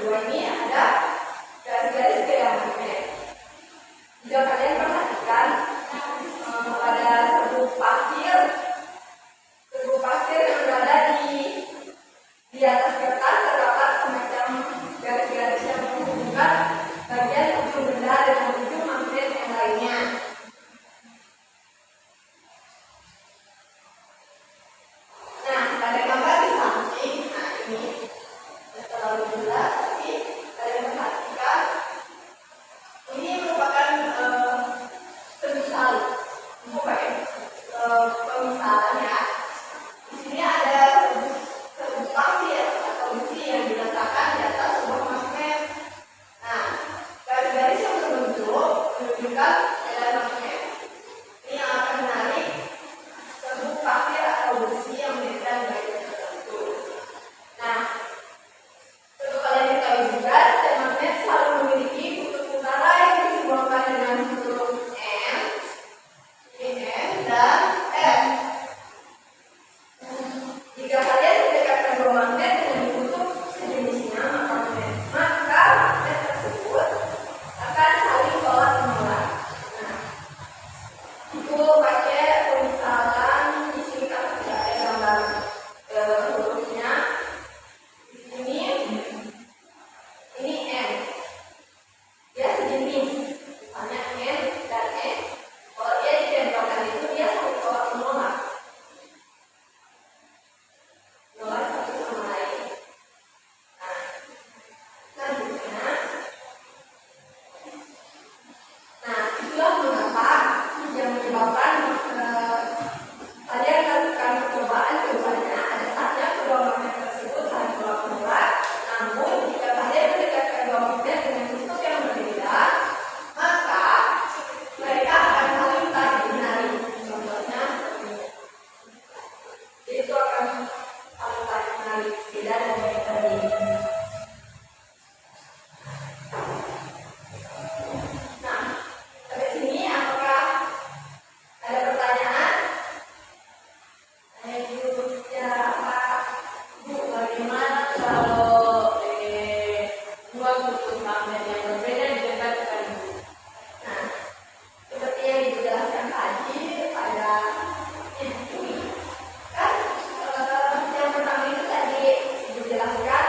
kedua ini ada garis-garis gaya magnet. Jika kalian perhatikan pada serbuk pasir yang berada di atas kertas terdapat semacam garis-garis yang menghubungkan bagian ujung benda dengan ujung magnet yang lainnya. Nah, pada gambar di samping, ini tidak terlalu jelas, tapi kalian perhatikan ini merupakan pemisah, pemisahan ya. Di sini ada serbuk pasir atau besi yang diletakkan di atas sebuah magnet. Nah, garis-garis yang menunjukkan jalan magnet ini yang akan menarik serbuk pasir atau besi yang menjadikan bagian tertentu. Nah, tentu kalian ketahui juga setiap magnet selalu memiliki kutub utara yang disimbolkan dengan huruf N, dan S. Jika kalian mendekatkan dua magnet dengan kutub sejenisnya, maka magnet tersebut akan saling tolak menolak. Nah, itu pakai pemisahan. Di sini kan tidak ada gambar hurufnya. Di sini ini N, dia sejenis, misalnya N dan E. Kalau dia ditempelkan itu dia saling tolak menolak satu sama lain. Nah, selanjutnya, itulah mengapa yang menyebabkan tadi akan lakukan percobaan keduanya. Ada saatnya kedua magnet tersebut saling tolak menolak. Namun jika kalian mendekatkan dua magnet dengan kutub yang berbeda, maka mereka akan saling tarik menarik. Contohnya seperti ini. Itu akan saling tarik menarik, beda dengan yang tadi. Nah, sampai sini apakah ada pertanyaan? Bu, bagaimana kalau dua kutub magnet yang berbeda didekatkan? Nah, seperti yang dijelaskan tadi pada ini, kan yang pertama itu tadi dijelaskan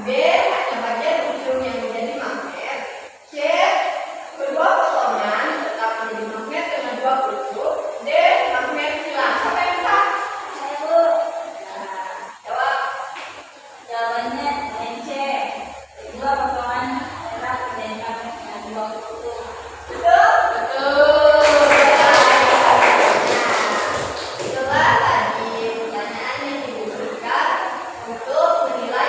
B. Hanya bagian ujung yang menjadi magnet. C. Kedua potongan tetap menjadi magnet dengan dua kutub. D. Magnet hilang. Siapa yang bisa? Saya Bu. Nah, jawab. Jawabannya yang C. Dua potongan perak menjadi magnet dengan dua kutub. Betul? Betul. Itulah tadi pertanyaan yang diberikan untuk menilai